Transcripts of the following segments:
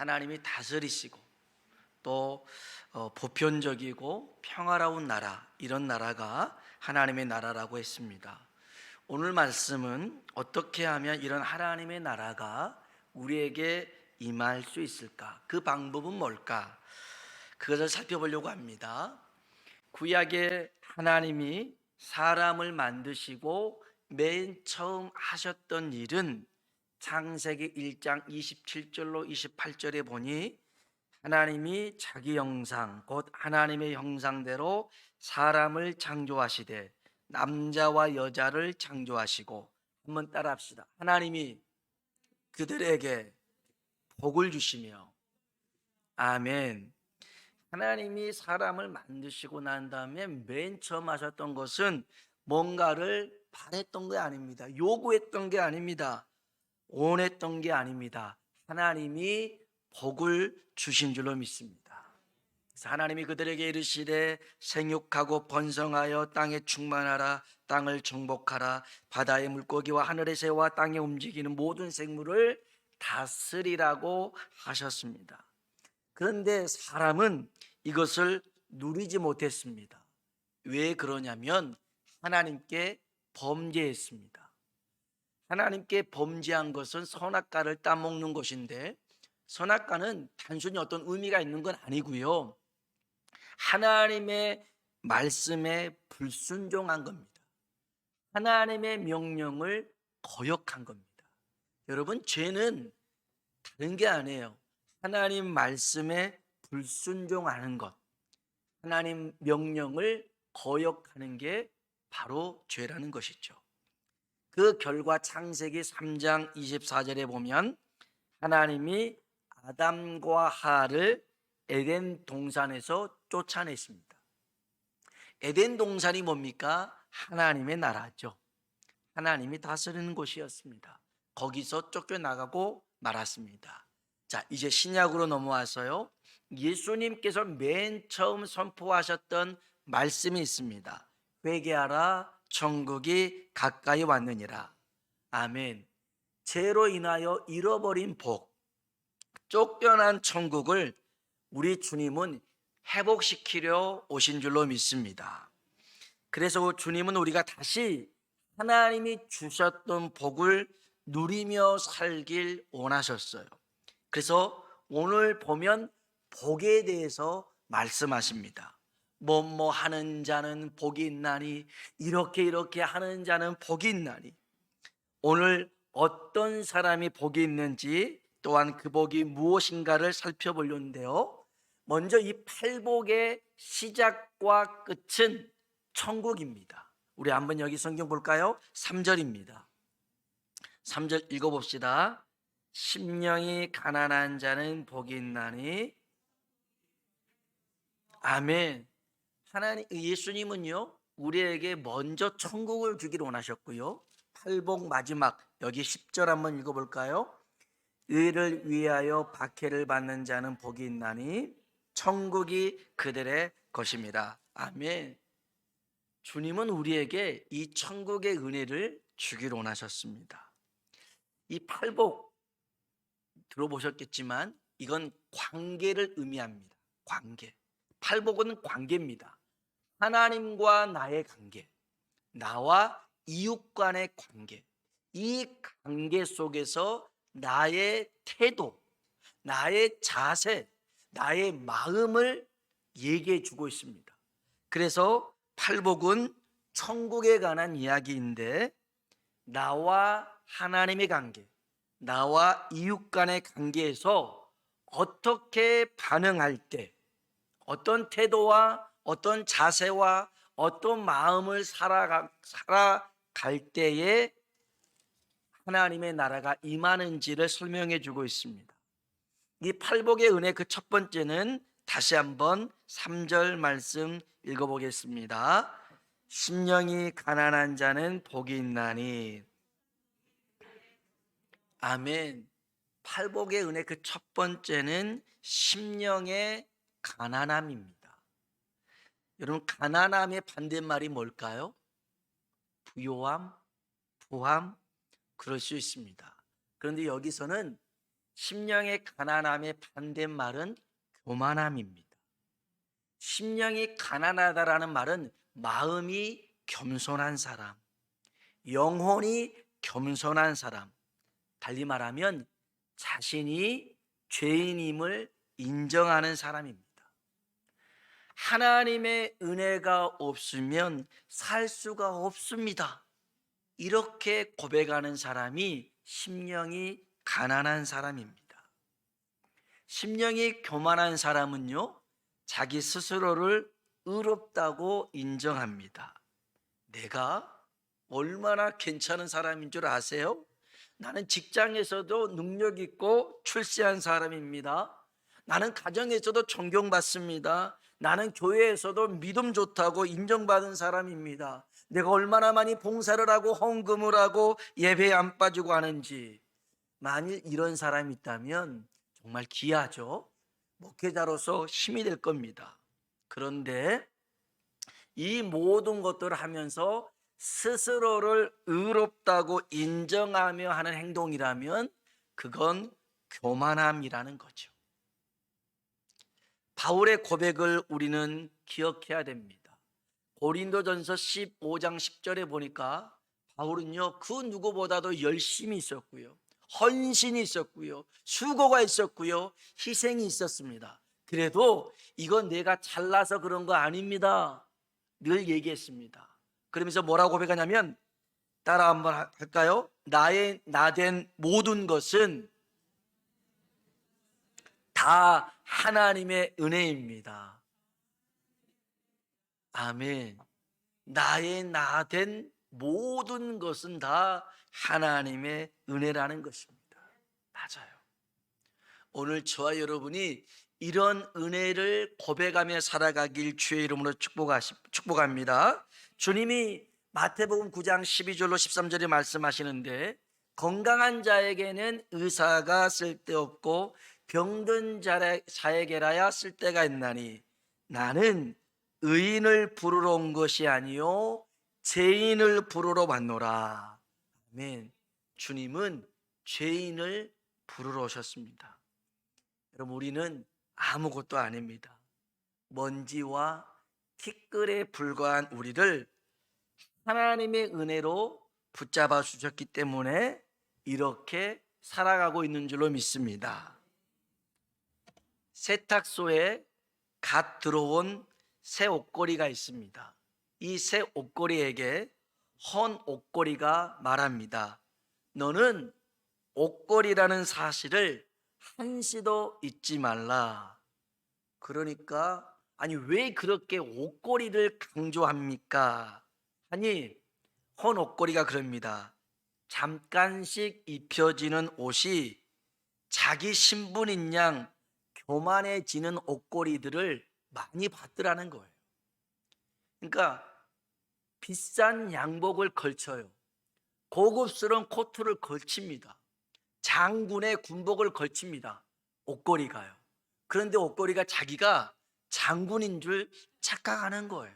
하나님이 다스리시고 또 보편적이고 평화로운 나라, 이런 나라가 하나님의 나라라고 했습니다. 오늘 말씀은 어떻게 하면 이런 하나님의 나라가 우리에게 임할 수 있을까? 그 방법은 뭘까? 그것을 살펴보려고 합니다. 구약에 하나님이 사람을 만드시고 맨 처음 하셨던 일은 창세기 1장 27절로 28절에 보니 하나님이 자기 형상, 곧 하나님의 형상대로 사람을 창조하시되 남자와 여자를 창조하시고, 한번 따라합시다. 하나님이 그들에게 복을 주시며, 아멘. 하나님이 사람을 만드시고 난 다음에 맨 처음 하셨던 것은 뭔가를 바랬던 게 아닙니다. 요구했던 게 아닙니다. 원했던 게 아닙니다. 하나님이 복을 주신 줄로 믿습니다. 그래서 하나님이 그들에게 이르시되 생육하고 번성하여 땅에 충만하라, 땅을 정복하라, 바다의 물고기와 하늘의 새와 땅에 움직이는 모든 생물을 다스리라고 하셨습니다. 그런데 사람은 이것을 누리지 못했습니다. 왜 그러냐면 하나님께 범죄했습니다. 하나님께 범죄한 것은 선악과를 따먹는 것인데, 선악과는 단순히 어떤 의미가 있는 건 아니고요, 하나님의 말씀에 불순종한 겁니다. 하나님의 명령을 거역한 겁니다. 여러분, 죄는 다른 게 아니에요. 하나님 말씀에 불순종하는 것, 하나님 명령을 거역하는 게 바로 죄라는 것이죠. 그 결과 창세기 3장 24절에 보면 하나님이 아담과 하와를 에덴 동산에서 쫓아냈습니다. 에덴 동산이 뭡니까? 하나님의 나라죠. 하나님이 다스리는 곳이었습니다. 거기서 쫓겨나가고 말았습니다. 자, 이제 신약으로 넘어와서요, 예수님께서 맨 처음 선포하셨던 말씀이 있습니다. 회개하라, 천국이 가까이 왔느니라. 아멘. 죄로 인하여 잃어버린 복, 쫓겨난 천국을 우리 주님은 회복시키려 오신 줄로 믿습니다. 그래서 주님은 우리가 다시 하나님이 주셨던 복을 누리며 살길 원하셨어요. 그래서 오늘 보면 복에 대해서 말씀하십니다. 뭐뭐 하는 자는 복이 있나니, 이렇게 하는 자는 복이 있나니. 오늘 어떤 사람이 복이 있는지, 또한 그 복이 무엇인가를 살펴보려는데요, 먼저 이 팔복의 시작과 끝은 천국입니다. 우리 한번 여기 성경 볼까요? 3절입니다. 3절 읽어봅시다. 심령이 가난한 자는 복이 있나니. 아멘. 하나님, 예수님은요, 우리에게 먼저 천국을 주기를 원하셨고요, 팔복 마지막 여기 10절 한번 읽어볼까요? 의를 위하여 박해를 받는 자는 복이 있나니 천국이 그들의 것입니다. 아멘. 주님은 우리에게 이 천국의 은혜를 주기를 원하셨습니다. 이 팔복 들어보셨겠지만 이건 관계를 의미합니다. 관계. 팔복은 관계입니다. 하나님과 나의 관계, 나와 이웃 간의 관계, 이 관계 속에서 나의 태도, 나의 자세, 나의 마음을 얘기해 주고 있습니다. 그래서 팔복은 천국에 관한 이야기인데, 나와 하나님의 관계, 나와 이웃 간의 관계에서 어떻게 반응할 때, 어떤 태도와 어떤 자세와 어떤 마음을 살아갈 때에 하나님의 나라가 임하는지를 설명해 주고 있습니다. 이 팔복의 은혜 그 첫 번째는 다시 한번 3절 말씀 읽어보겠습니다. 심령이 가난한 자는 복이 있나니. 아멘. 팔복의 은혜 그 첫 번째는 심령의 가난함입니다. 여러분, 가난함의 반대말이 뭘까요? 부요함, 부함, 그럴 수 있습니다. 그런데 여기서는 심령의 가난함의 반대말은 교만함입니다. 심령이 가난하다라는 말은 마음이 겸손한 사람, 영혼이 겸손한 사람, 달리 말하면 자신이 죄인임을 인정하는 사람입니다. 하나님의 은혜가 없으면 살 수가 없습니다. 이렇게 고백하는 사람이 심령이 가난한 사람입니다. 심령이 교만한 사람은요, 자기 스스로를 의롭다고 인정합니다. 내가 얼마나 괜찮은 사람인 줄 아세요? 나는 직장에서도 능력 있고 출세한 사람입니다. 나는 가정에서도 존경받습니다. 나는 교회에서도 믿음 좋다고 인정받은 사람입니다. 내가 얼마나 많이 봉사를 하고 헌금을 하고 예배에 안 빠지고 하는지. 만일 이런 사람이 있다면 정말 귀하죠. 목회자로서 힘이 될 겁니다. 그런데 이 모든 것들을 하면서 스스로를 의롭다고 인정하며 하는 행동이라면 그건 교만함이라는 거죠. 바울의 고백을 우리는 기억해야 됩니다. 고린도전서 15장 10절에 보니까 바울은요, 그 누구보다도 열심히 있었고요, 헌신이 있었고요, 수고가 있었고요, 희생이 있었습니다. 그래도 이건 내가 잘나서 그런 거 아닙니다 늘 얘기했습니다. 그러면서 뭐라고 고백하냐면, 따라 한번 할까요? 나된 모든 것은 다 하나님의 은혜입니다. 아멘. 나된 모든 것은 다 하나님의 은혜라는 것입니다. 맞아요. 오늘 저와 여러분이 이런 은혜를 고백하며 살아가길 주의 이름으로 축복합니다. 주님이 마태복음 9장 12절로 13절에 말씀하시는데, 건강한 자에게는 의사가 쓸데없고 병든 자에게라야 쓸데가 있나니 나는 의인을 부르러 온 것이 아니요 죄인을 부르러 왔노라. 아멘. 주님은 죄인을 부르러 오셨습니다. 여러분, 우리는 아무것도 아닙니다. 먼지와 티끌에 불과한 우리를 하나님의 은혜로 붙잡아 주셨기 때문에 이렇게 살아가고 있는 줄로 믿습니다. 세탁소에 갓 들어온 새 옷걸이가 있습니다. 이 새 옷걸이에게 헌 옷걸이가 말합니다. 너는 옷걸이라는 사실을 한시도 잊지 말라. 그러니까 아니 왜 그렇게 옷걸이를 강조합니까? 아니 헌 옷걸이가 그럽니다. 잠깐씩 입혀지는 옷이 자기 신분인 양 교만해지는 옷걸이들을 많이 받더라는 거예요. 그러니까 비싼 양복을 걸쳐요. 고급스러운 코트를 걸칩니다. 장군의 군복을 걸칩니다. 옷걸이가요. 그런데 옷걸이가 자기가 장군인 줄 착각하는 거예요.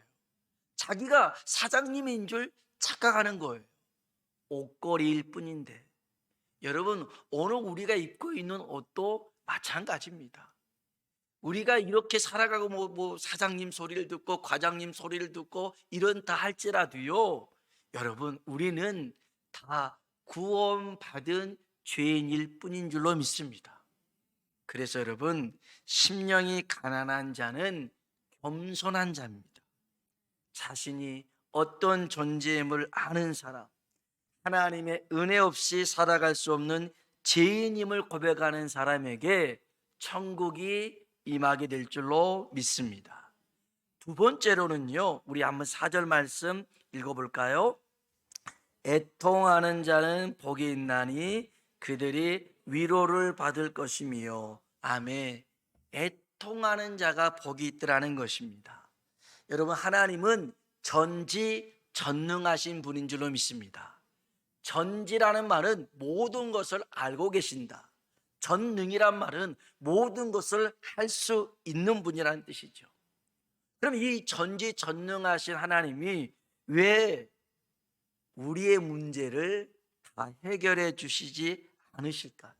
자기가 사장님인 줄 착각하는 거예요. 옷걸이일 뿐인데. 여러분, 오늘 우리가 입고 있는 옷도 마찬가지입니다. 우리가 이렇게 살아가고 뭐 사장님 소리를 듣고 과장님 소리를 듣고 이런다 할지라도요, 여러분, 우리는 다 구원받은 죄인일 뿐인 줄로 믿습니다. 그래서 여러분, 심령이 가난한 자는 겸손한 자입니다. 자신이 어떤 존재임을 아는 사람, 하나님의 은혜 없이 살아갈 수 없는 죄인임을 고백하는 사람에게 천국이 임하게 될 줄로 믿습니다. 두 번째로는요, 우리 한번 4절 말씀 읽어볼까요? 애통하는 자는 복이 있나니 그들이 위로를 받을 것이며. 아멘. 애통하는 자가 복이 있더라는 것입니다. 여러분, 하나님은 전지전능하신 분인 줄로 믿습니다. 전지라는 말은 모든 것을 알고 계신다. 전능이란 말은 모든 것을 할 수 있는 분이라는 뜻이죠. 그럼 이 전지전능하신 하나님이 왜 우리의 문제를 다 해결해 주시지 않으실까?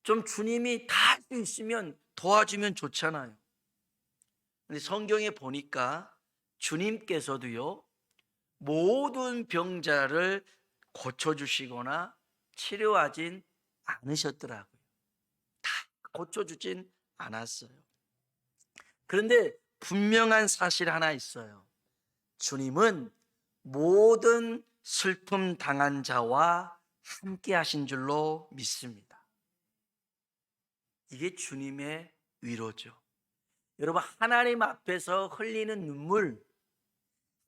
좀 주님이 다 할 수 있으면 도와주면 좋잖아요. 근데 성경에 보니까 주님께서도요, 모든 병자를 고쳐주시거나 치료하진 않으셨더라고요. 다 고쳐주진 않았어요. 그런데 분명한 사실 하나 있어요. 주님은 모든 슬픔 당한 자와 함께 하신 줄로 믿습니다. 이게 주님의 위로죠. 여러분, 하나님 앞에서 흘리는 눈물,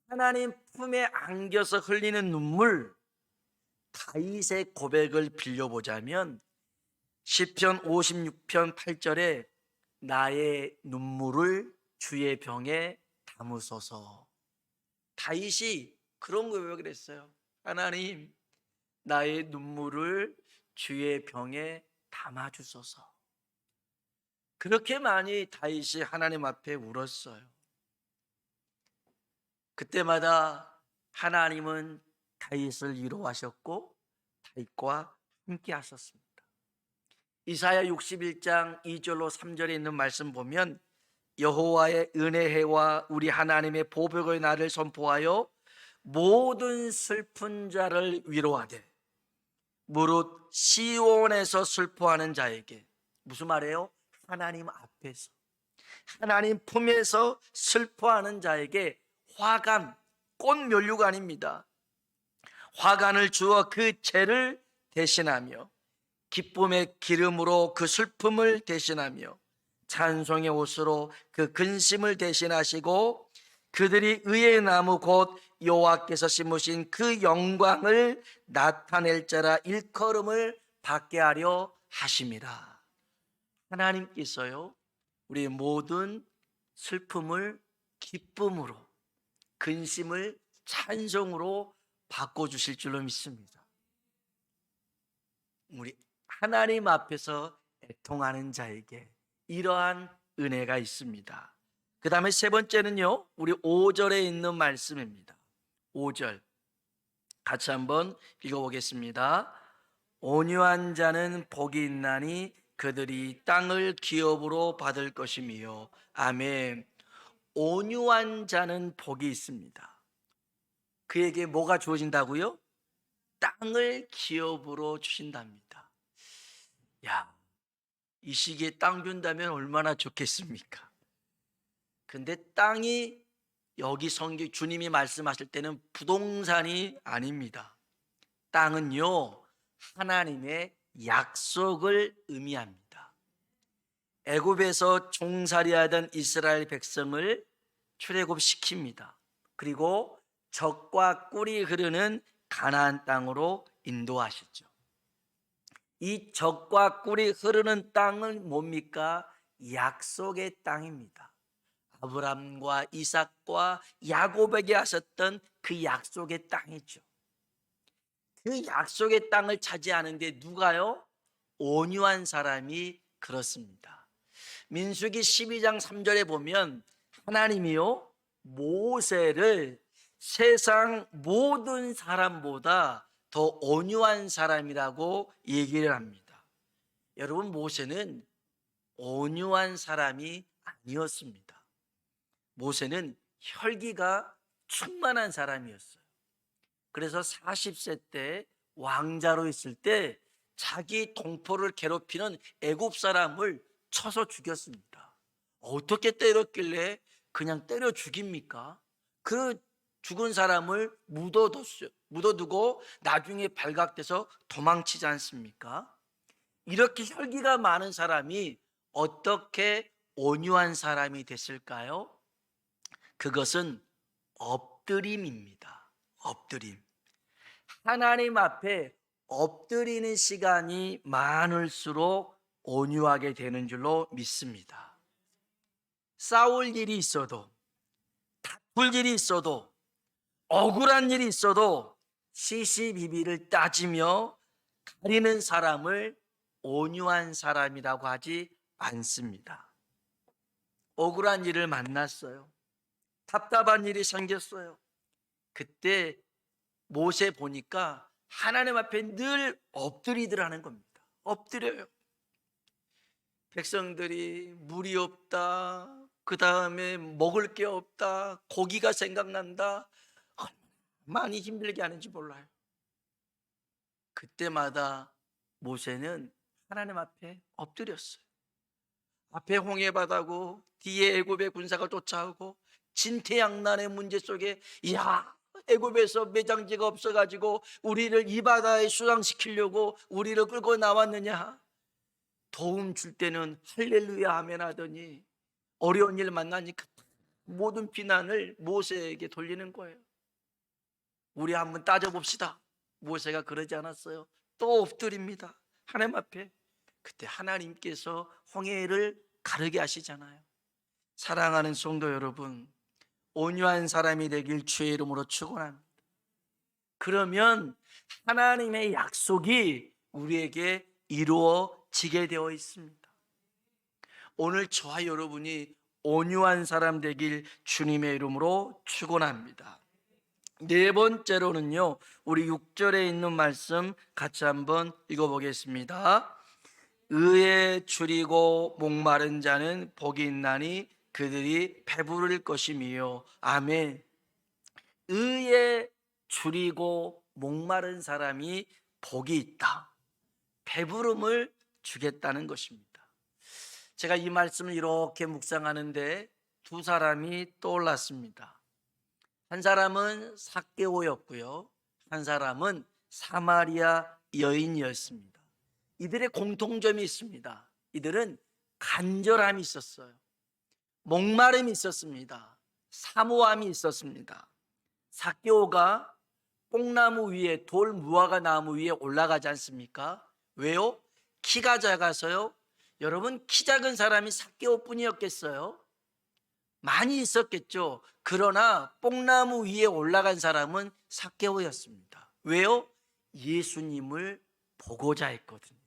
하나님 품에 안겨서 흘리는 눈물, 다윗의 고백을 빌려보자면 시편 56편 8절에 나의 눈물을 주의 병에 담으소서. 다윗이 그런 고백을 했어요. 하나님, 나의 눈물을 주의 병에 담아주소서. 그렇게 많이 다윗이 하나님 앞에 울었어요. 그때마다 하나님은 다윗을 위로하셨고 다윗과 함께 하셨습니다. 이사야 61장 2절로 3절에 있는 말씀 보면 여호와의 은혜해와 우리 하나님의 보복의 날을 선포하여 모든 슬픈 자를 위로하되 무릇 시온에서 슬퍼하는 자에게, 무슨 말이에요? 하나님 앞에서, 하나님 품에서 슬퍼하는 자에게 화관, 꽃면류가 아닙니다. 화관을 주어 그 죄를 대신하며 기쁨의 기름으로 그 슬픔을 대신하며 찬송의 옷으로 그 근심을 대신하시고 그들이 의의 나무 곧 여호와께서 심으신 그 영광을 나타낼 자라 일컬음을 받게 하려 하심이라. 하나님께서요, 우리 모든 슬픔을 기쁨으로, 근심을 찬송으로 바꿔주실 줄로 믿습니다. 우리 하나님 앞에서 애통하는 자에게 이러한 은혜가 있습니다. 그 다음에 세 번째는요, 우리 5절에 있는 말씀입니다. 5절 같이 한번 읽어보겠습니다. 온유한 자는 복이 있나니 그들이 땅을 기업으로 받을 것이며. 아멘. 온유한 자는 복이 있습니다. 그에게 뭐가 주어진다고요? 땅을 기업으로 주신답니다. 야, 이 시기에 땅 준다면 얼마나 좋겠습니까? 근데 땅이 여기 성경 주님이 말씀하실 때는 부동산이 아닙니다. 땅은요, 하나님의 약속을 의미합니다. 애굽에서 종살이하던 이스라엘 백성을 출애굽시킵니다. 그리고 젖과 꿀이 흐르는 가나안 땅으로 인도하시죠. 이 젖과 꿀이 흐르는 땅은 뭡니까? 약속의 땅입니다. 아브람과 이삭과 야곱에게 하셨던 그 약속의 땅이죠. 그 약속의 땅을 차지하는데 누가요? 온유한 사람이 그렇습니다. 민수기 12장 3절에 보면 하나님이요, 모세를 세상 모든 사람보다 더 온유한 사람이라고 얘기를 합니다. 여러분, 모세는 온유한 사람이 아니었습니다. 모세는 혈기가 충만한 사람이었어요. 그래서 40세 때 왕자로 있을 때 자기 동포를 괴롭히는 애굽 사람을 쳐서 죽였습니다. 어떻게 때렸길래 그냥 때려 죽입니까? 그 죽은 사람을 묻어두고 나중에 발각돼서 도망치지 않습니까? 이렇게 혈기가 많은 사람이 어떻게 온유한 사람이 됐을까요? 그것은 엎드림입니다. 엎드림. 하나님 앞에 엎드리는 시간이 많을수록 온유하게 되는 줄로 믿습니다. 싸울 일이 있어도, 다툴 일이 있어도, 억울한 일이 있어도 시시비비를 따지며 가리는 사람을 온유한 사람이라고 하지 않습니다. 억울한 일을 만났어요. 답답한 일이 생겼어요. 그때 모세 보니까 하나님 앞에 늘 엎드리더라는 겁니다. 엎드려요. 백성들이 물이 없다, 그 다음에 먹을 게 없다, 고기가 생각난다, 얼마나 많이 힘들게 하는지 몰라요. 그때마다 모세는 하나님 앞에 엎드렸어요. 앞에 홍해바다고 뒤에 애굽의 군사가 쫓아오고 진퇴양난의 문제 속에, 야, 애굽에서 매장지가 없어가지고 우리를 이 바다에 수상시키려고 우리를 끌고 나왔느냐, 도움 줄 때는 할렐루야 아멘 하더니 어려운 일 만나니까 모든 비난을 모세에게 돌리는 거예요. 우리 한번 따져봅시다. 모세가 그러지 않았어요. 또 엎드립니다, 하나님 앞에. 그때 하나님께서 홍해를 가르게 하시잖아요. 사랑하는 성도 여러분, 온유한 사람이 되길 주의 이름으로 축원합니다. 그러면 하나님의 약속이 우리에게 이루어지게 되어 있습니다. 오늘 저와 여러분이 온유한 사람 되길 주님의 이름으로 축원합니다. 네 번째로는요, 우리 6절에 있는 말씀 같이 한번 읽어보겠습니다. 의에 줄이고 목마른 자는 복이 있나니 그들이 배부를 것임이요. 아멘. 의에 줄이고 목마른 사람이 복이 있다, 배부름을 주겠다는 것입니다. 제가 이 말씀을 이렇게 묵상하는데 두 사람이 떠올랐습니다. 한 사람은 삭개오였고요, 한 사람은 사마리아 여인이었습니다. 이들의 공통점이 있습니다. 이들은 간절함이 있었어요. 목마름이 있었습니다. 사모함이 있었습니다. 삭개오가 뽕나무 위에, 돌 무화과 나무 위에 올라가지 않습니까? 왜요? 키가 작아서요. 여러분, 키 작은 사람이 삭개오뿐이었겠어요? 많이 있었겠죠. 그러나 뽕나무 위에 올라간 사람은 삭개오였습니다. 왜요? 예수님을 보고자 했거든요.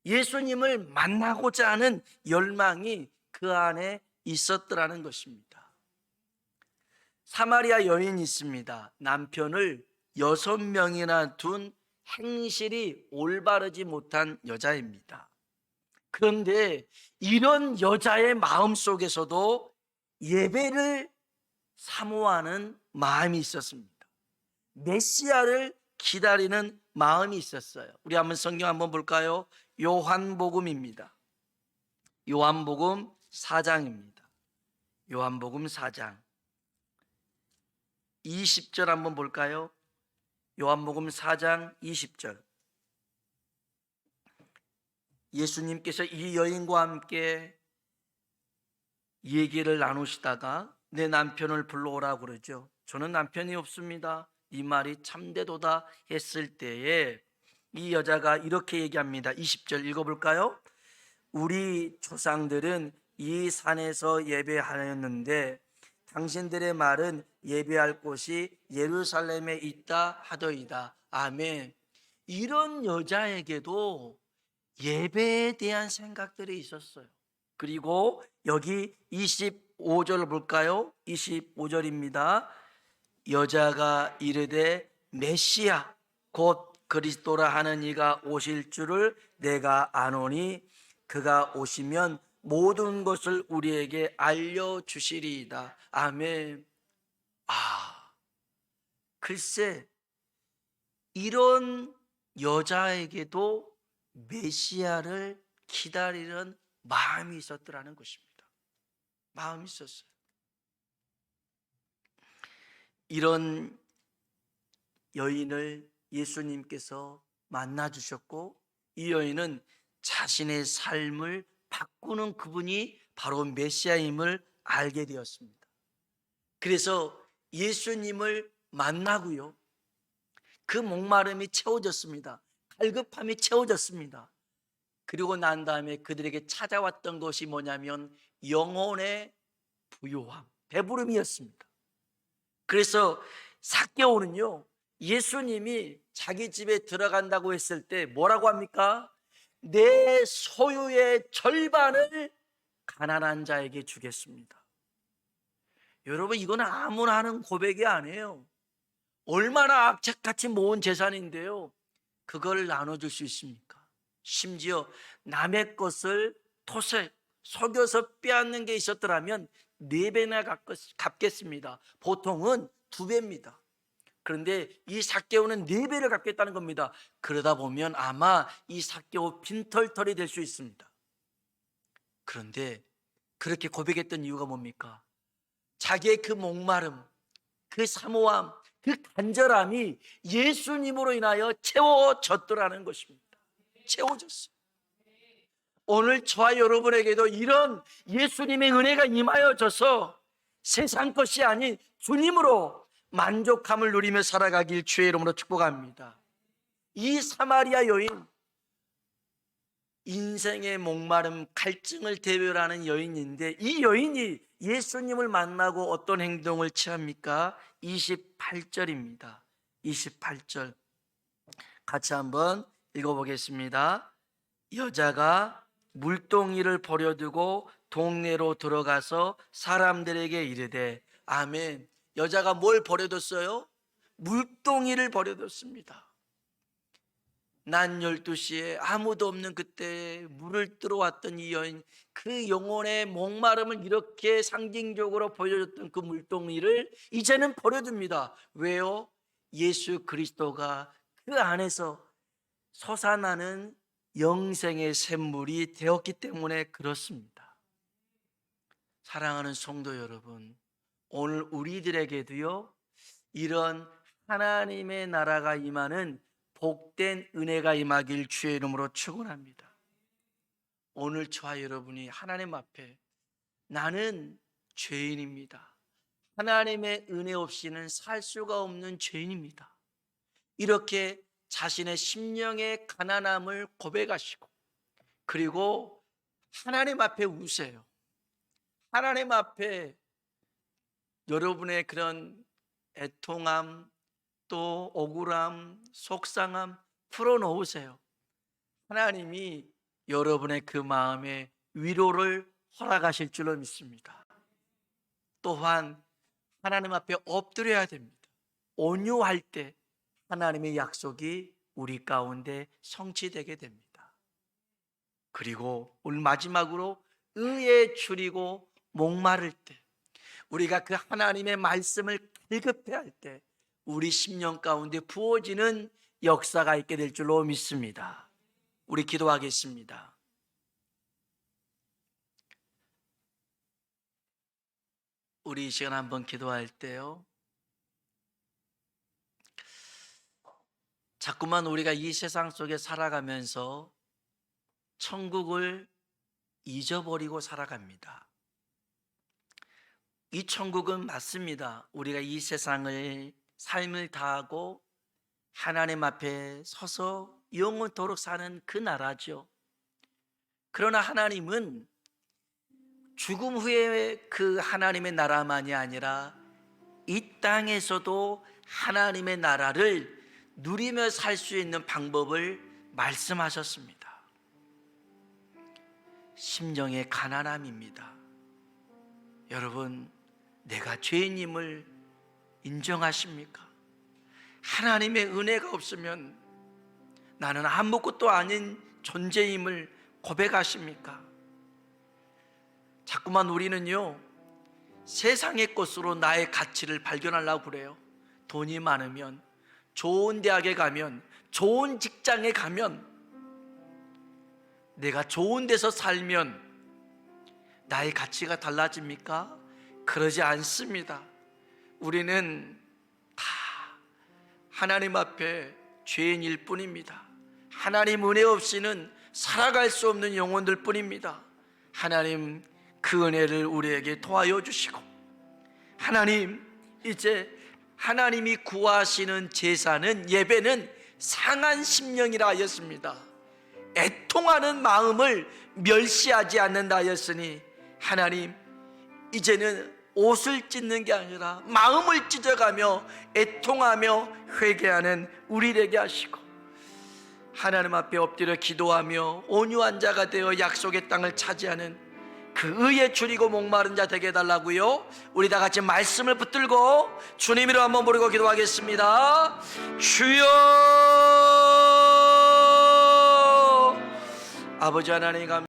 예수님을 만나고자 하는 열망이 그 안에 있었더라는 것입니다. 사마리아 여인이 있습니다. 남편을 6명이나 둔 행실이 올바르지 못한 여자입니다. 그런데 이런 여자의 마음 속에서도 예배를 사모하는 마음이 있었습니다. 메시아를 기다리는 마음이 있었어요. 우리 한번 성경 한번 볼까요? 요한복음입니다. 요한복음 4장입니다. 요한복음 4장 20절 한번 볼까요? 요한복음 4장 20절. 예수님께서 이 여인과 함께 얘기를 나누시다가 내 남편을 불러오라고 그러죠. 저는 남편이 없습니다. 이 말이 참되도다 했을 때에 이 여자가 이렇게 얘기합니다. 20절 읽어볼까요? 우리 조상들은 이 산에서 예배하였는데 당신들의 말은 예배할 곳이 예루살렘에 있다 하더이다. 아멘. 이런 여자에게도 예배에 대한 생각들이 있었어요. 그리고 여기 25절 볼까요? 25절입니다. 여자가 이르되 메시아 곧 그리스도라 하는 이가 오실 줄을 내가 아노니 그가 오시면 모든 것을 우리에게 알려주시리이다. 아멘. 글쎄, 이런 여자에게도 메시아를 기다리는 마음이 있었더라는 것입니다. 마음이 있었어요. 이런 여인을 예수님께서 만나 주셨고, 이 여인은 자신의 삶을 바꾸는 그분이 바로 메시아임을 알게 되었습니다. 그래서 예수님을 만나고요, 그 목마름이 채워졌습니다. 갈급함이 채워졌습니다. 그리고 난 다음에 그들에게 찾아왔던 것이 뭐냐면 영혼의 부요함, 배부름이었습니다. 그래서 삭개오는요, 예수님이 자기 집에 들어간다고 했을 때 뭐라고 합니까? 내 소유의 절반을 가난한 자에게 주겠습니다. 여러분, 이건 아무나 하는 고백이 아니에요. 얼마나 악착같이 모은 재산인데요, 그걸 나눠줄 수 있습니까? 심지어 남의 것을 토색, 속여서 빼앗는 게 있었더라면 4배나 갚겠습니다. 보통은 2배입니다. 그런데 이 삭개오는 4배를 갚겠다는 겁니다. 그러다 보면 아마 이 삭개오 빈털털이 될 수 있습니다. 그런데 그렇게 고백했던 이유가 뭡니까? 자기의 그 목마름, 그 사모함, 그 간절함이 예수님으로 인하여 채워졌더라는 것입니다. 채워졌어요. 오늘 저와 여러분에게도 이런 예수님의 은혜가 임하여져서 세상 것이 아닌 주님으로 만족함을 누리며 살아가길 주의 이름으로 축복합니다. 이 사마리아 여인, 인생의 목마름, 갈증을 대별하는 여인인데 이 여인이 예수님을 만나고 어떤 행동을 취합니까? 28절입니다. 28절 같이 한번 읽어보겠습니다. 여자가 물동이를 버려두고 동네로 들어가서 사람들에게 이르되, 아멘. 여자가 뭘 버려뒀어요? 물동이를 버려뒀습니다. 낮 12시에 아무도 없는 그때 물을 들어왔던 이 여인, 그 영혼의 목마름을 이렇게 상징적으로 보여줬던 그 물동이를 이제는 버려둡니다. 왜요? 예수 그리스도가 그 안에서 솟아나는 영생의 샘물이 되었기 때문에 그렇습니다. 사랑하는 성도 여러분, 오늘 우리들에게도요, 이런 하나님의 나라가 임하는 복된 은혜가 임하길 주의 이름으로 축원합니다. 오늘 저와 여러분이 하나님 앞에 나는 죄인입니다, 하나님의 은혜 없이는 살 수가 없는 죄인입니다, 이렇게 자신의 심령의 가난함을 고백하시고 그리고 하나님 앞에 우세요. 하나님 앞에 여러분의 그런 애통함, 또 억울함, 속상함 풀어놓으세요. 하나님이 여러분의 그 마음에 위로를 허락하실 줄로 믿습니다. 또한 하나님 앞에 엎드려야 됩니다. 온유할 때 하나님의 약속이 우리 가운데 성취되게 됩니다. 그리고 오늘 마지막으로 의에 줄이고 목마를 때, 우리가 그 하나님의 말씀을 갈급해 할 때 우리 심령 가운데 부어지는 역사가 있게 될 줄로 믿습니다. 우리 기도하겠습니다. 우리 이 시간 한번 기도할 때요, 자꾸만 우리가 이 세상 속에 살아가면서 천국을 잊어버리고 살아갑니다. 이 천국은 맞습니다. 우리가 이 세상을 삶을 다하고 하나님 앞에 서서 영원토록 사는 그 나라죠. 그러나 하나님은 죽음 후에 그 하나님의 나라만이 아니라 이 땅에서도 하나님의 나라를 누리며 살 수 있는 방법을 말씀하셨습니다. 심령의 가난함입니다. 여러분, 내가 죄인임을 인정하십니까? 하나님의 은혜가 없으면 나는 아무것도 아닌 존재임을 고백하십니까? 자꾸만 우리는요, 세상의 것으로 나의 가치를 발견하려고 그래요. 돈이 많으면, 좋은 대학에 가면, 좋은 직장에 가면, 내가 좋은 데서 살면 나의 가치가 달라집니까? 그러지 않습니다. 우리는 다 하나님 앞에 죄인일 뿐입니다. 하나님 은혜 없이는 살아갈 수 없는 영혼들 뿐입니다. 하나님 그 은혜를 우리에게 도와여 주시고, 하나님 이제 하나님이 구하시는 제사는, 예배는 상한 심령이라 하였습니다. 애통하는 마음을 멸시하지 않는다 하였으니, 하나님 이제는 옷을 찢는 게 아니라 마음을 찢어가며 애통하며 회개하는 우리 되게 하시고, 하나님 앞에 엎드려 기도하며 온유한 자가 되어 약속의 땅을 차지하는 그 의에 줄이고 목마른 자 되게 해달라고요. 우리 다 같이 말씀을 붙들고 주님 이름 한번 부르고 기도하겠습니다. 주여, 아버지 하나님 감